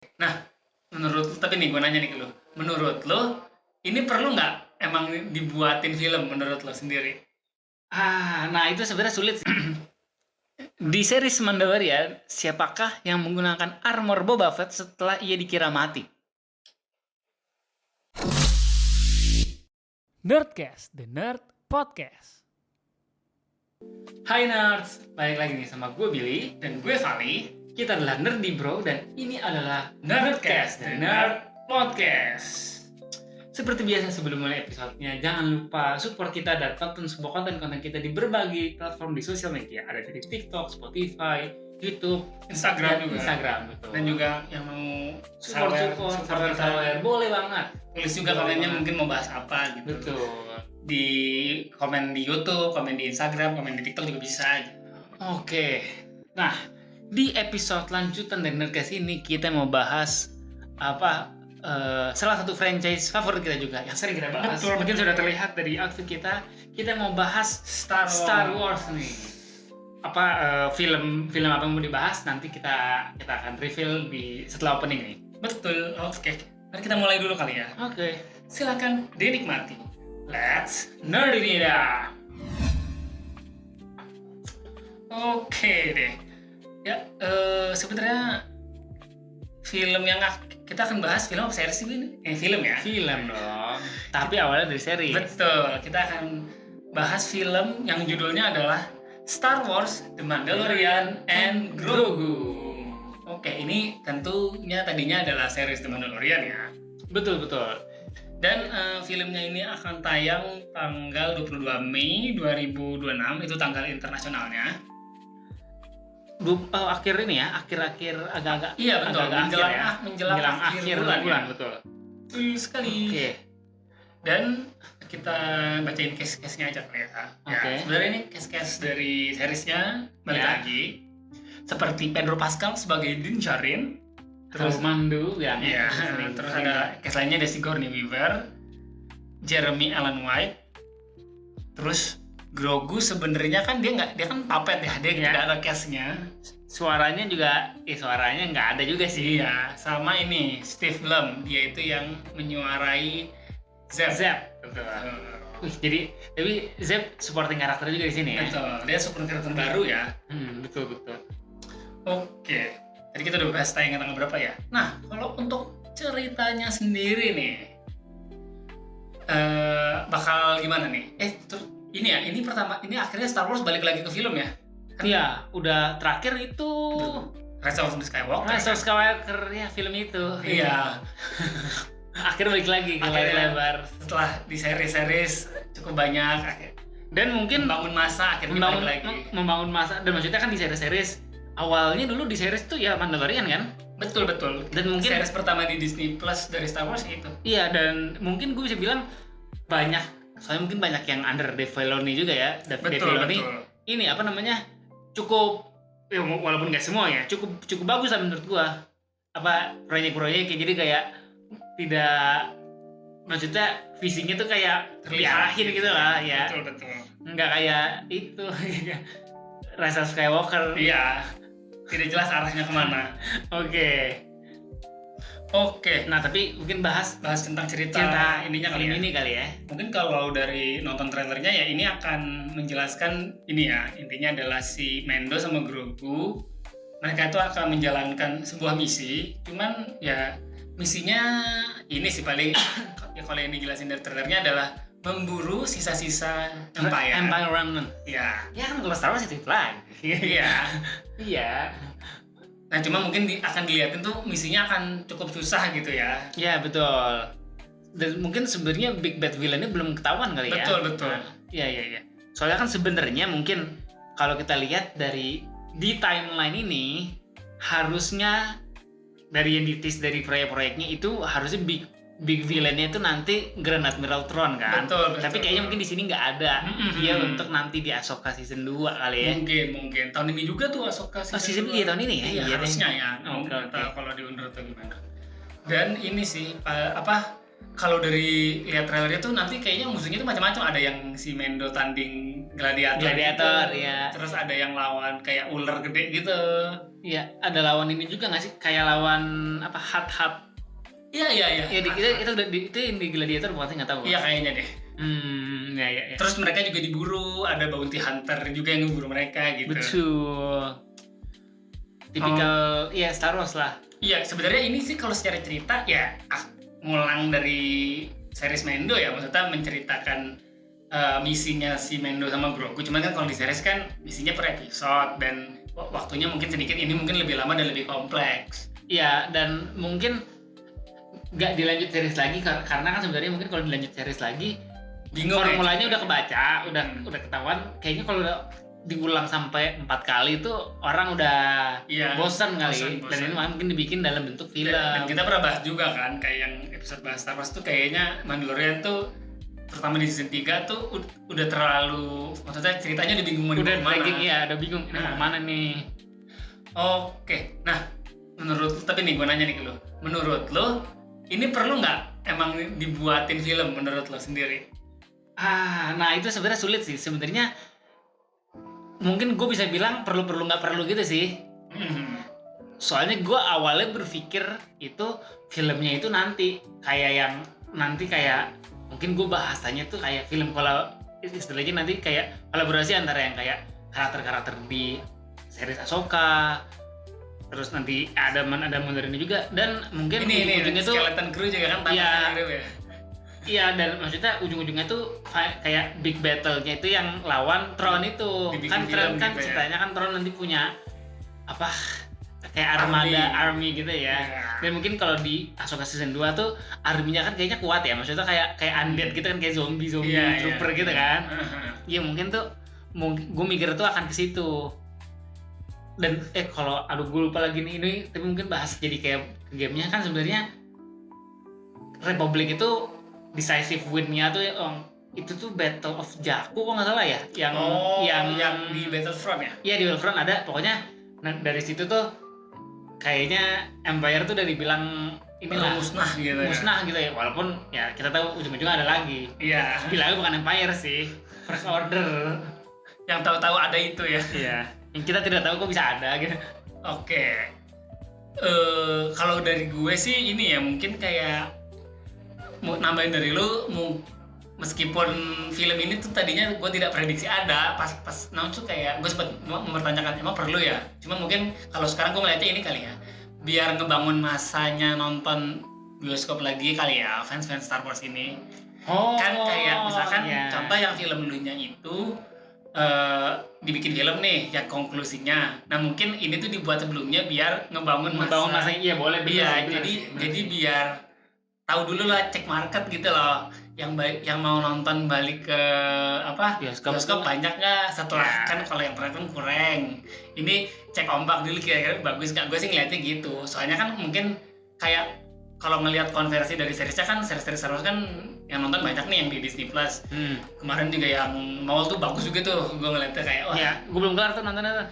Nah, tapi nih gue nanya nih ke lu. Menurut lu, ini perlu nggak emang dibuatin film menurut lo sendiri? Nah itu sebenarnya sulit sih. Di series Mandalorian, siapakah yang menggunakan armor Boba Fett setelah ia dikira mati? Nerdcast, The Nerd Podcast. Hai nerds, balik lagi nih sama gue Billy. Dan gue Vali, Kita adalah Nerdy Bro dan ini adalah Nerdcast, The Nerd Podcast. Seperti biasa sebelum mulai episodenya, jangan lupa support kita dan tonton semua konten-konten kita di berbagai platform di sosial media. Ada dari TikTok, Spotify, YouTube, Instagram juga. Instagram, betul. Dan juga yang mau support kita, boleh banget. tulis juga komennya mungkin mau bahas apa gitu. Betul. Di komen di YouTube, komen di Instagram, komen di TikTok juga bisa. Oke. Nah, di episode lanjutan dari Nerdcast ini kita mau bahas salah satu franchise favorit kita juga yang sering kita bahas. Betul, Mungkin betul. sudah terlihat dari outfit kita. Kita mau bahas Star Wars nih. Film apa yang mau dibahas nanti kita akan reveal setelah opening nih. Betul, oke. Mari kita mulai dulu kali ya. Oke. Silakan dinikmati. Let's Nerdy dah. Oke deh. Ya, sebenarnya film yang kita akan bahas film apa series sih ini? Film ya. Film dong. Tapi awalnya dari series. Betul. Kita akan bahas film yang judulnya adalah Star Wars, The Mandalorian, and Grogu. Oke, ini tentunya tadinya adalah series The Mandalorian ya. Betul. Dan filmnya ini akan tayang tanggal 22 Mei 2026, itu tanggal internasionalnya. Akhir ini ya, akhir-akhir agak-agak. Iya betul, agak-agak menjelang akhir bulan ya. Betul. Betul sekali. Oke. Dan kita bacain case-case-nya aja kali ya. Oke. Sebenarnya ini case-case dari seriesnya balik Ya. lagi. Seperti Pedro Pascal sebagai Din Djarin. Terus Mandu yang Iya, terus ada case lainnya ada Sigourney Weaver, Jeremy Allen White. Terus Grogu sebenarnya kan dia kan puppet ya, dia Iya. tidak ada case-nya. suaranya nggak ada juga sih. Iya, sama ini Steve Blum, dia itu yang menyuarai Zeb. Betul. Betul. Jadi tapi Zeb supporting karakter juga di sini ya. Betul, dia super karakter baru ya. Betul. Oke, tadi kita udah bahas tayangan tanggal berapa ya. Nah, kalau untuk ceritanya sendiri nih, bakal gimana nih? Ini akhirnya Star Wars balik lagi ke film ya? Iya, udah terakhir itu Rise of Skywalker. Rise of Skywalker ya film itu. Iya. Akhirnya balik lagi ke layar lebar. Setelah di series cukup banyak, Dan mungkin membangun masa akhirnya balik lagi. membangun masa, dan maksudnya kan di series awalnya dulu di series tuh ya Mandalorian kan. Betul. Dan mungkin series pertama di Disney Plus dari Star Wars itu. iya, dan mungkin gue bisa bilang soalnya mungkin banyak yang under Dave Filoni juga ya. Dave Filoni ini cukup ya, walaupun nggak semua ya, cukup bagus lah menurut gua. Proyek-proyeknya jadi kayak tidak, maksudnya visinya tuh kayak diarahin gitu lah ya. Betul. Nggak kayak itu Rise of Skywalker. Iya. Tidak jelas arahnya kemana. Oke. Nah tapi mungkin bahas Tentang cerita ininya kali film ya. ini kali ya. Mungkin kalau dari nonton trailernya ya ini akan menjelaskan ini ya, intinya adalah si Mando sama Grogu, mereka itu akan menjalankan sebuah misi. Cuman ya misinya ini sih paling ya kalau yang dijelasin dari trailernya adalah memburu sisa-sisa Empire Remnant. ya. Ya kan kalau Star Wars itu lagi. Iya. Nah cuma mungkin akan dilihatin tuh misinya akan cukup susah gitu ya. Iya betul. Dan mungkin sebenarnya big bad villain-nya belum ketahuan kali ya. Betul. Iya. Soalnya kan sebenarnya mungkin kalau kita lihat di timeline ini harusnya dari yang ditis dari proyek-proyeknya itu harusnya big villain-nya itu nanti Grand Admiral Thrawn kan. Betul. Tapi kayaknya mungkin di sini nggak ada dia untuk nanti di Ahsoka season 2 kali ya. Mungkin tahun ini juga tuh Ahsoka season 2 tahun ini ya. Iya, harusnya ya. Oke. Kalau diundur atau gimana. Dan ini sih kalau dari lihat trailernya tuh nanti kayaknya musuhnya tuh macam-macam. Ada yang si Mendo tanding gladiator Gladiator gitu. ya. Terus ada yang lawan kayak ular gede gitu. Iya, ada lawan ini juga nggak sih? Kayak lawan apa? Hat. Iya. Ya itu udah itu yang di Gladiator bukan sih, nggak tahu. Iya kayaknya deh. Ya. Terus mereka juga diburu, ada bounty hunter juga yang ngeburu mereka gitu. Betul. Tipikal ya Star Wars lah. Iya, sebenarnya ini sih kalau secara cerita ya ngulang dari series Mendo ya, maksudnya menceritakan misinya si Mendo sama Grogu. Cuman kan kalau di series kan misinya per episode dan waktunya mungkin sedikit, ini mungkin lebih lama dan lebih kompleks. Iya, dan mungkin nggak dilanjut series lagi karena kan sebenarnya mungkin kalau dilanjut series lagi Bingung formulanya udah kebaca, udah ketahuan. Kayaknya kalau udah diulang sampai 4 kali itu orang udah bosan kali. Dan ini mungkin dibikin dalam bentuk film. Dan kita pernah bahas juga kan, kayak yang episode bahas Star Wars tuh kayaknya Mandalorian tuh terutama di season 3 tuh udah terlalu, maksudnya ceritanya udah bingung mau dibawa kemana. Udah bingung ini mau kemana nih. Oke, nah menurut lu, tapi nih gue nanya nih ke lu, menurut lu ini perlu nggak emang dibuatin film menurut lo sendiri? Nah itu sebenarnya sulit sih. Sebenarnya mungkin gue bisa bilang perlu nggak perlu gitu sih. Soalnya gue awalnya berpikir itu filmnya itu nanti kayak mungkin gue bahasanya tuh kayak film, kalau istilahnya nanti kayak kolaborasi antara yang kayak karakter di series Ahsoka, terus nanti ada Mandarin juga, dan mungkin ini ujungnya tuh Skeleton Crew juga kan ya. Iya, dan maksudnya ujung-ujungnya tuh kayak big battle-nya itu yang lawan Tron itu. Kan Tron kan gitu ceritanya kan Tron nanti punya apa kayak army gitu ya. Dan mungkin kalau di Ahsoka season 2 tuh arminya kan kayaknya kuat ya. Maksudnya kayak undead gitu kan, kayak zombie trooper gitu kan. Iya, mungkin tuh gue mikir tuh akan ke situ. Dan kalau gue lupa lagi nih ini, tapi mungkin bahas jadi kayak gamenya kan sebenarnya Republic itu decisive win-nya tuh itu tuh Battle of Jakku kok nggak salah ya, yang di Battlefront ya? Iya, di Battlefront ada. Pokoknya dari situ tuh kayaknya Empire tuh udah dibilang inilah musnah gitu ya. Walaupun ya kita tahu ujung-ujungnya ada lagi. Iya. Bilangnya bukan Empire sih, First Order. Yang tahu-tahu ada itu ya. Iya. Yang kita tidak tahu kok bisa ada gitu. Oke. Kalau dari gue sih ini ya mungkin kayak mau nambahin dari lu, meskipun film ini tuh tadinya gue tidak prediksi ada, pas tuh kayak gue sempat mempertanyakan emang perlu ya. Cuma mungkin kalau sekarang gue ngeliatnya ini kali ya, biar ngebangun masanya nonton bioskop lagi kali ya, fans Star Wars ini. Kan kayak misalkan contoh yang film dulunya itu dibikin film nih yang konklusinya. Nah mungkin ini tuh dibuat sebelumnya biar ngebangun masanya. Iya boleh. Iya, jadi biar tahu dulu lah, cek market gitu loh, yang mau nonton balik ke bioskop banyak nggak setelah kan kalau yang pernah kan kurang. Ini cek ombak dulu kira-kira bagus nggak. Gue sih ngeliatnya gitu, soalnya kan mungkin kayak kalau ngelihat konversi dari seriesnya kan, seri Star Wars kan yang nonton banyak nih yang di Disney Plus. Kemarin juga yang Maul tuh bagus juga tuh, gue ngeliatnya kayak gue belum kelar tuh nontonnya tuh.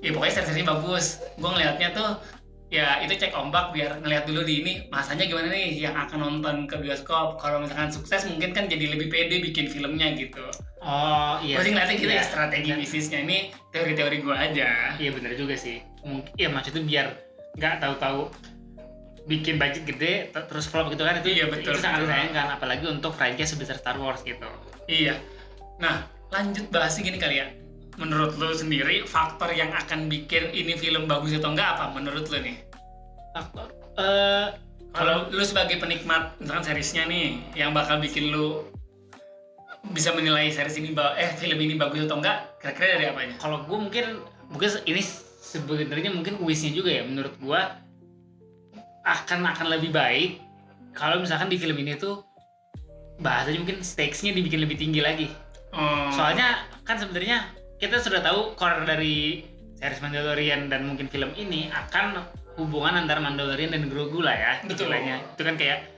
Ya pokoknya seri-serinya bagus. Gue ngeliatnya tuh ya itu cek ombak biar ngeliat dulu di ini masanya gimana nih yang akan nonton ke bioskop. Kalau misalkan sukses mungkin kan jadi lebih pede bikin filmnya gitu. Iya. Gue sih ngeliatnya gitu ya, strategi bisnisnya. Ini teori-teori gue aja. Iya benar juga sih. Iya maksudnya biar nggak tahu-tahu bikin budget gede terus flop gitu kan, itu betul, itu sangat disayangkan, apalagi untuk franchise sebesar Star Wars gitu. Iya. Nah lanjut bahas gini kali ya. Menurut lo sendiri faktor yang akan bikin ini film bagus atau enggak apa menurut lo nih? Faktor kalau lo sebagai penikmat misalkan seriesnya nih, yang bakal bikin lo bisa menilai series ini film ini bagus atau enggak, kira-kira dari apanya? Kalau gue mungkin ini sebenarnya mungkin wishnya juga ya, menurut gue akan lebih baik kalau misalkan di film ini tuh bahasanya mungkin stakes-nya dibikin lebih tinggi lagi. Soalnya kan sebenarnya kita sudah tahu core dari series Mandalorian dan mungkin film ini akan hubungan antara Mandalorian dan Grogu lah ya. Betul. Itu kan kayak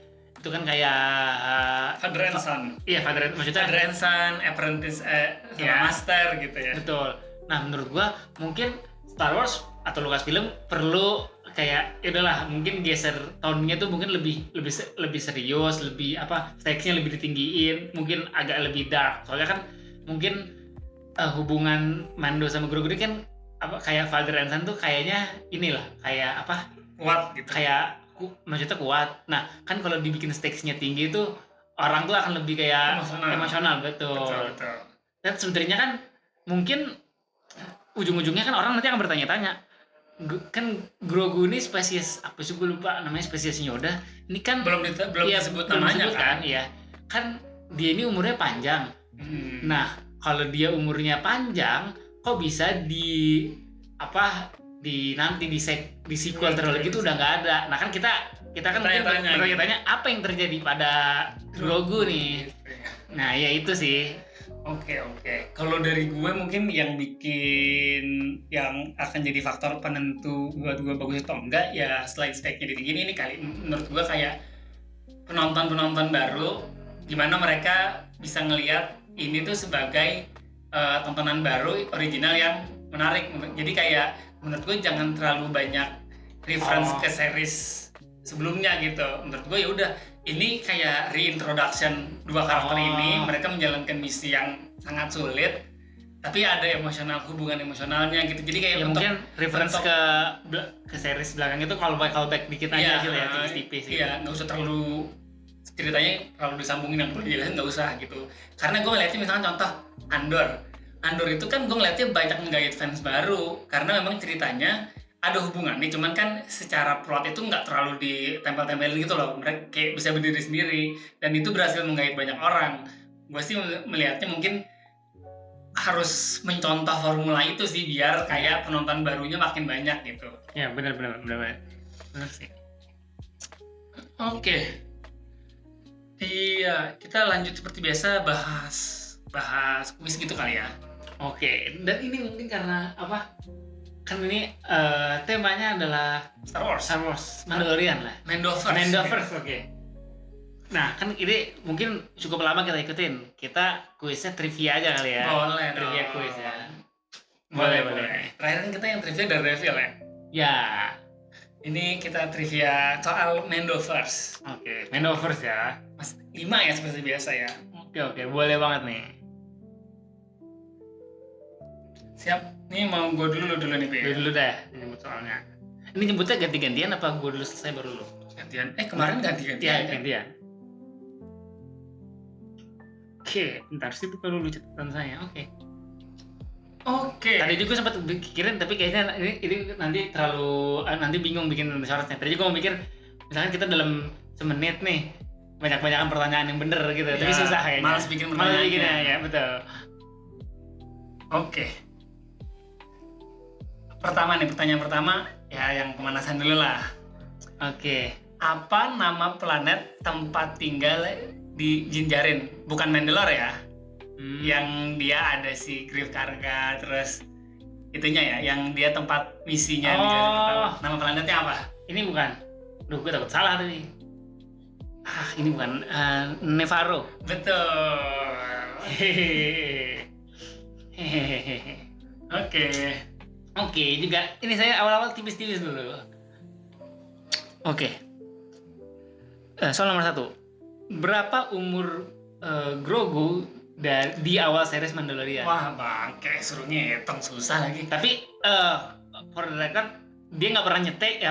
Father and Son. Iya, maksudnya Father and Son, Apprentice sama Master gitu ya. Betul. Nah, menurut gua mungkin Star Wars atau Lucasfilm perlu kayak ya udahlah, mungkin geser tone-nya tuh mungkin lebih serius, lebih stakes-nya lebih ditinggiin, mungkin agak lebih dark. Soalnya kan mungkin hubungan Mando sama Grogu ini kan apa kayak father and son tuh kayaknya inilah kayak apa Kuat gitu. kayak maksudnya kuat. Nah kan kalau dibikin stakesnya tinggi itu orang tuh akan lebih kayak emosional betul. Betul. Dan sebenarnya kan mungkin ujung-ujungnya kan orang nanti akan bertanya-tanya kan Grogu ini spesies apa sih gue lupa namanya spesies Yoda ini kan Belum iya, disebut belum namanya disebut kan ya kan dia ini umurnya panjang. Nah kalau dia umurnya panjang kok bisa di apa di nanti di sequel trilogy itu udah nggak ada. Nah kan kita kan mungkin bertanya apa yang terjadi pada Grogu nih. Nah ya itu sih. Oke. Kalau dari gue mungkin yang akan jadi faktor penentu buat gue bagus atau enggak ya selain stake-nya gini ini kali menurut gue kayak penonton baru gimana mereka bisa ngelihat ini tuh sebagai tontonan baru original yang menarik. Jadi kayak menurut gue jangan terlalu banyak reference ke series sebelumnya gitu. Menurut gue ya udah ini kayak reintroduction dua karakter ini, mereka menjalankan misi yang sangat sulit tapi ada hubungan emosionalnya gitu. Jadi kayak ya mungkin reference ke series belakang itu kalau back dikit aja gitu ya tipis-tipis gitu. Iya, nggak usah terlalu ceritanya terlalu disambungin yang perlu dijelasin nggak usah gitu. Karena gue ngeliatnya misalnya contoh Andor itu kan gue ngeliatnya banyak menggait fans baru karena memang ceritanya ada hubungannya, cuman kan secara plot itu nggak terlalu ditempel-tempelin gitu loh. Mereka kayak bisa berdiri sendiri dan itu berhasil menggait banyak orang. Gue sih melihatnya mungkin harus mencontoh formula itu sih biar kayak penonton barunya makin banyak gitu. Ya benar sih. Oke. Iya, kita lanjut seperti biasa bahas kuis gitu kali ya. Oke, dan ini mungkin karena apa? Kan ini temanya adalah Star Wars, Mandalorian lah. Mandoverse. Oke. Nah, kan ini mungkin cukup lama kita ikutin. Kita kuisnya trivia aja kali ya. Boleh trivia dong. kuis ya. Boleh. Terakhir kan kita yang trivia dari Reveal ya. Ya. Ini kita trivia soal Mandoverse. Oke, Mandoverse ya. Mas 5 ya seperti biasa ya. Oke, boleh banget nih. Siap. Nih mau gue dulu nih, Pi. Gue dulu deh nyebut soalnya. Ini nyebutnya ganti-gantian apa gue dulu selesai baru lu? Gantian. Kemarin ganti-gantian. Iya, gantian. Oke, bentar sih buka dulu catatan saya. Oke. Tadi juga sempat pikirin tapi kayaknya ini nanti terlalu nanti bingung bikin syaratnya. Tadi juga mau mikir misalkan kita dalam semenit nih banyak-banyakan pertanyaan yang bener gitu. Ya, tapi susah kayaknya. Malas bikinnya ya, betul. Oke. Pertanyaan pertama ya yang pemanasan dulu lah. Oke. Apa nama planet tempat tinggal di Din Djarin? Bukan Mandalore ya. Yang dia ada si Greef Karga terus itunya ya, yang dia tempat misinya di Djarin pertama. Nama planetnya apa? Ini bukan. Duh, gue takut salah tadi. Ini bukan Nevarro. Betul. Oke, juga ini saya awal-awal tipis-tipis dulu. Oke. Soal nomor 1. Berapa umur Grogu di awal series Mandalorian? Wah bangke, suruh ngitung susah lagi. Tapi for the record dia nggak pernah nyetek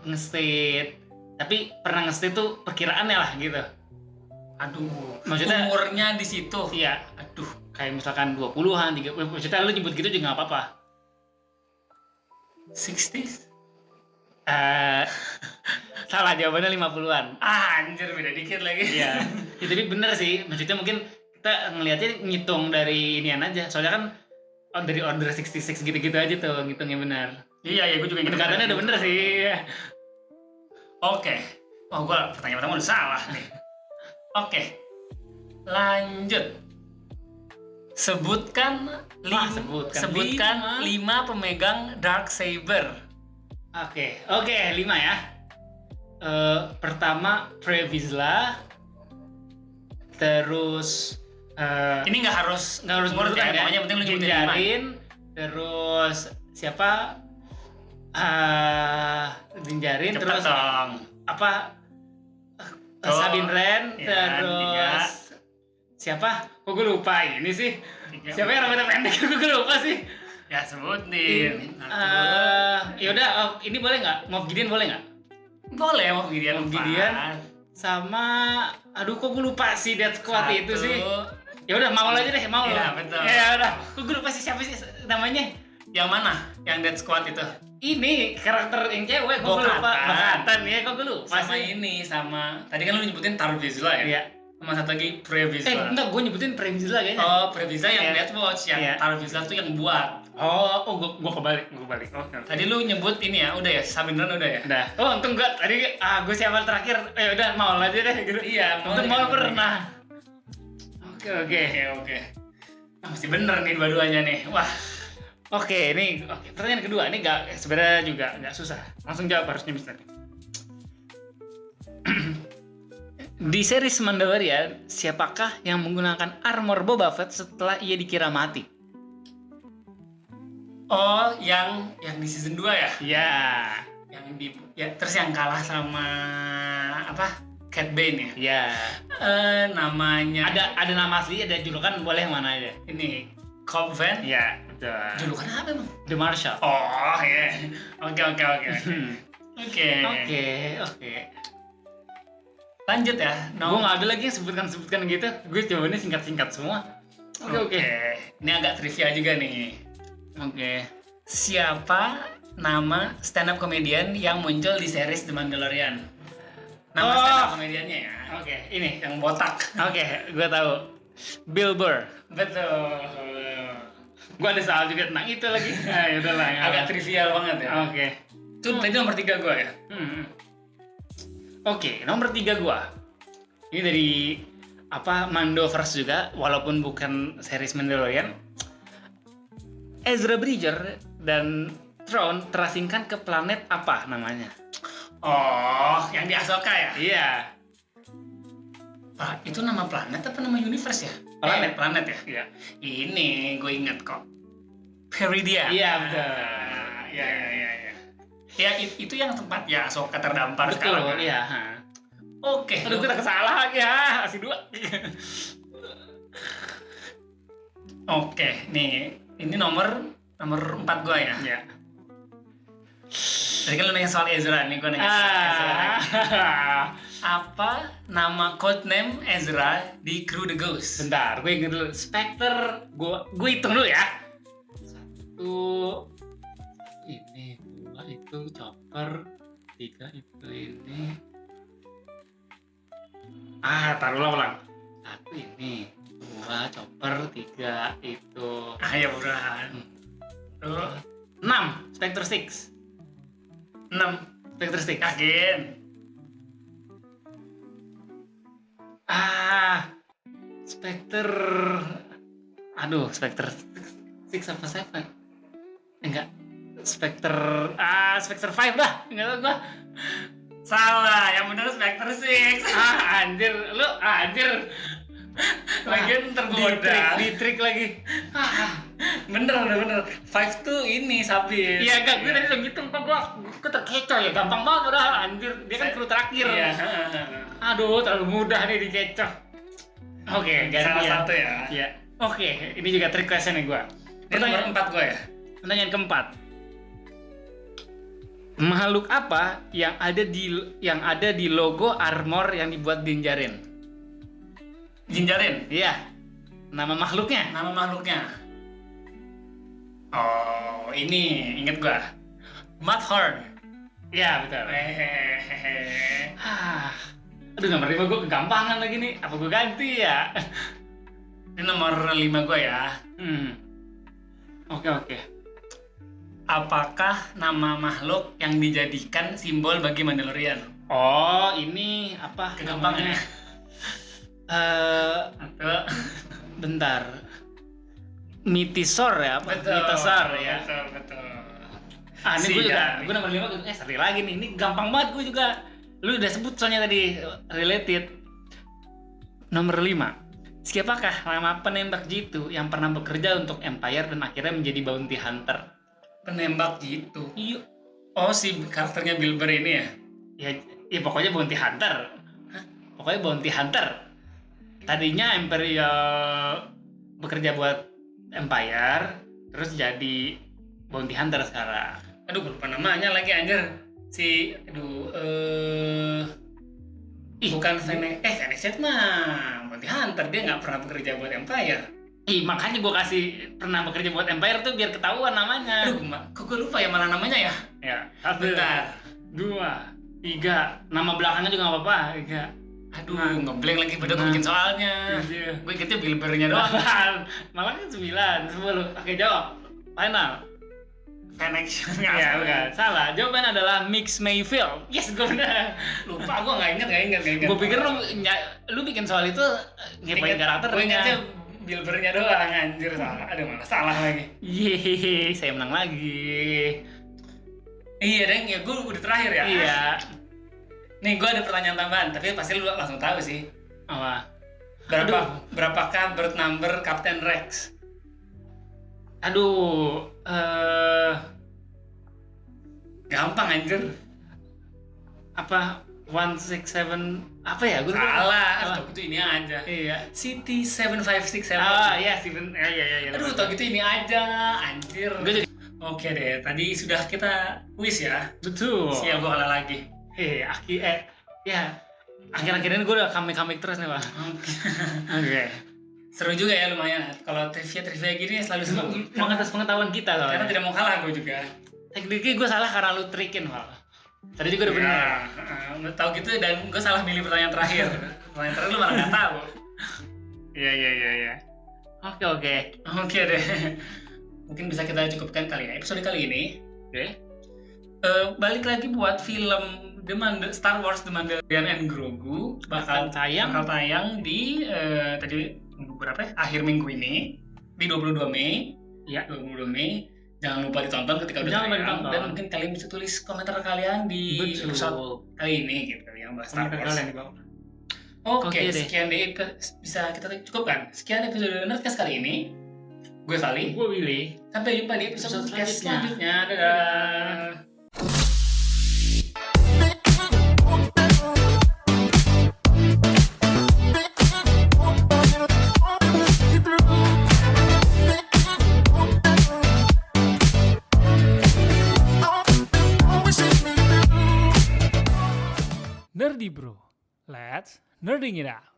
nge-state. Tapi pernah nge-state tuh perkiraannya lah gitu. Aduh, maksudnya umurnya di situ. Iya. Aduh, kayak misalkan 20-an, 30. Maksudnya lu nyebut gitu juga nggak apa-apa. 60s? Salah, jawabannya 50-an. Anjir, beda dikit lagi. Iya. Ya, tapi bener sih. Maksudnya mungkin kita ngelihatnya ngitung dari inian aja. Soalnya kan dari order 66 gitu-gitu aja tuh ngitungnya benar. Iya, gue juga ngitung. Pendekatannya udah bener sih. Oke. Oh, gue pertanyaan pertama udah salah nih. Oke. Lanjut. Sebutkan 5 pemegang dark saber. Oke, 5 ya. Pertama Pre Vizsla, terus ini nggak harus menurut ya, ya. pokoknya penting lu nyebutin 5. Djarin, terus siapa? Din Djarin, terus dong. Sabine Wren, ya, terus siapa? Kok gue lupa ini sih. 3, Siapa yang rambutnya pendek? Gue lupa sih. Ya sebutin. Yaudah, ini boleh nggak? Moff Gideon boleh nggak? Boleh Moff Gideon. Moff Gideon. Sama, aduh kok gue lupa sih Death Squad itu sih. Ya udah Maul aja deh, Maul. Iya betul. Ya udah, kok gue lupa sih siapa sih namanya? Yang mana? Yang Death Squad itu? Ini karakter yang cewek, kok gue lupa. Bo-Katan ya, kok gue lupa. Sama tadi kan lu nyebutin Tarre Vizsla ya? Iya. Sama satu lagi Pre Vizsla. Enggak, gue nyebutin Pre Vizsla kayaknya. Oh, Pre Vizsla yang Iya. Death Watch, yang Iya. Tarre Vizsla tuh yang buat. Gue kebalik. Oke. Tadi lu nyebut ini ya, udah ya, Sabinran udah ya? Udah. Oh, untung gue tadi gue siapa terakhir. Udah Maul aja deh gitu. Iya, Untung Maul pernah. Oke. Ah, mesti bener nih dua-duanya nih. Wah, Oke, pertanyaan kedua. Ini sebenarnya juga nggak susah. Langsung jawab harusnya bisa. Di series Mandalorian, siapakah yang menggunakan armor Boba Fett setelah ia dikira mati? oh yang di season 2 ya? Ya, Terus yang kalah sama apa? Cat Bane ya? ya. Namanya Ada nama asli, ada julukan, boleh yang mana aja. ini Cobb Vanth. Ya, betul. Julukan apa emang? The Marshal. Oh ya. Oke. Oke. Lanjut ya. Gue nggak ada lagi yang sebutkan gitu. Gue jawabannya singkat semua. Oke. Ini agak trivia juga nih. Oke. Siapa nama stand up comedian yang muncul di series The Mandalorian? Nama stand up comediannya ya. Oke, ini. Yang botak. Oke, gue tahu. Bill Burr. Betul. Gue ada soal juga tentang itu lagi. Ya udahlah. Agak trivial banget ya. Oke. Itu tadi nomor 3 gue ya. Oke, nomor 3 gue. Ini dari Mandoverse juga, walaupun bukan series Mandalorian. Ezra Bridger dan Thrawn terasingkan ke planet apa namanya? Oh, yang di Ahsoka ya? Iya. Itu nama planet apa nama universe ya? Planet ya? Iya. Ini gue ingat kok. Peridia. Iya, betul. Iya. Ya itu yang tempat ya Ahsoka terdampar sekarang. Betul, iya. Oke. Aduh, kita kesalah lagi ya. Masih 2. Oke, nih ini nomor 4 gue ya. Iya. Tadi kan lu nanya soal Ezra, nih gue nanya soal Ezra. Apa nama codename Ezra di Crew the Ghost? Bentar, gue inget dulu. Spectre, gue hitung dulu ya. 1, ini 2 itu Chopper, 3 itu ini. Taruhlah ulang. 1 ini, 2 Chopper, 3 itu. Ayo buruan. Tuh, 6 Spectre 6. 6. Spectre 6. Yakin? Spectre. Aduh, Spectre 6 apa 7? Enggak. Spectre 5 dah. Enggak tahu gua. Salah, yang benar Spectre 6. Anjir. Lagian tergoda. Di trik lagi. Bener. 5 tuh ini Sabit. Iya, enggak, gue tadi udah ngitung kok gua terkecoh ya, gampang banget padahal anjir. Dia kan kru terakhir. Iya. Aduh, terlalu mudah nih dikecoh. Oke, Salah ganti ya. satu ya. Iya. Oke, ini juga trik question nih gua. Ini nomor 4 gue ya. Pertanyaan keempat. Makhluk apa yang ada di logo armor yang dibuat Dinjarin? Jinjarin. Iya. Nama makhluknya? Nama makhluknya. Oh, ini inget gue. Mudhorn. Iya, betul. Aduh, nomor 5 gue kegampangan lagi nih. Apa gue ganti ya? Ini nomor 5 gue ya. Oke. Apakah nama makhluk yang dijadikan simbol bagi Mandalorian? Oh, ini apa? Kegampangan ya? Atau Bentar. Mythosaur ya? Mythosaur ya? Betul. Ini gue nomor 5, seri lagi nih. Ini gampang banget gue juga. Lu udah sebut soalnya tadi, related. Nomor 5. Siapakah nama penembak jitu yang pernah bekerja untuk Empire dan akhirnya menjadi bounty hunter? Penembak gitu. Iya. Oh, si karakternya Bill Burr ini ya? Ya pokoknya bounty hunter. Pokoknya bounty hunter. Tadinya Imperial bekerja buat Empire, terus jadi bounty hunter sekarang. Aduh, gue lupa namanya lagi anjir. Bukan Fennec Shand mah bounty hunter, dia nggak pernah bekerja buat Empire. Makanya gue kasih pernah bekerja buat Empire tuh biar ketahuan namanya. Aduh, kok gue lupa ya malah namanya ya? Ya, 1, Bentar. 2, 3. Nama belakangnya juga nggak apa-apa. 3. Aduh, ngeblank lagi pada gue bikin soalnya. Gue ingetnya Bilbernya doang. Malah kan 9, 10. Oke, jawab. Final. Fennec Shand. Ya, bukan. Salah. Jawaban adalah Mix Mayfield. Yes, gue bener. Lupa, gue nggak inget. Gue pikir lu bikin soal itu ngepoin karakternya. Gue ingetnya Bilbernya doang, anjir salah. Aduh, malah salah lagi. Yeay, saya menang lagi. Iya, Deng, ya gue udah terakhir ya. Iya. Nih, gue ada pertanyaan tambahan, tapi pasti lu langsung tahu sih. Apa? Berapakah bird number Captain Rex? Aduh, Gampang anjir. apa 167 apa ya? Gue Salah, tau gitu ini aja. Iya. City 7567. Iya, Steven. Iya. Aduh, tau gitu ini aja, anjir. Gue jadi Oke deh, tadi sudah kita quiz ya. betul. Siap, gue kalah lagi. Ya. Akhir-akhir ini gue udah comic terus nih, Pak. Oke. Seru juga ya, lumayan. Kalau trivia gini selalu seru. Mengatas pengetahuan kita loh. Karena tidak mau kalah gue juga. Tekniknya gue salah karena lu trikin, Pak. Tadi juga udah benar. Tahu gitu dan gue salah milih pertanyaan terakhir. Pertanyaan terakhir lu malah nggak tahu. Iya. Oke. Oke deh. Mungkin bisa kita cukupkan kali ya episode kali ini. Oke. Balik lagi buat film Star Wars The Mandalorian and Grogu bakal tayang di tadi berapa ya? Akhir minggu ini di 22 Mei. Ya. 22 Mei. Jangan lupa ditonton ketika udah tayang. Dan mungkin kalian bisa tulis komentar kalian di episode kali ini gitu yang bahas Star Wars. Oke, sekian deh bisa kita cukupkan. Sekian episode Nerdcast kali ini. Gue Vali. Gue Willy. Sampai jumpa di episode selanjutnya. Dadah. Nerdy Bro, let's nerding it out.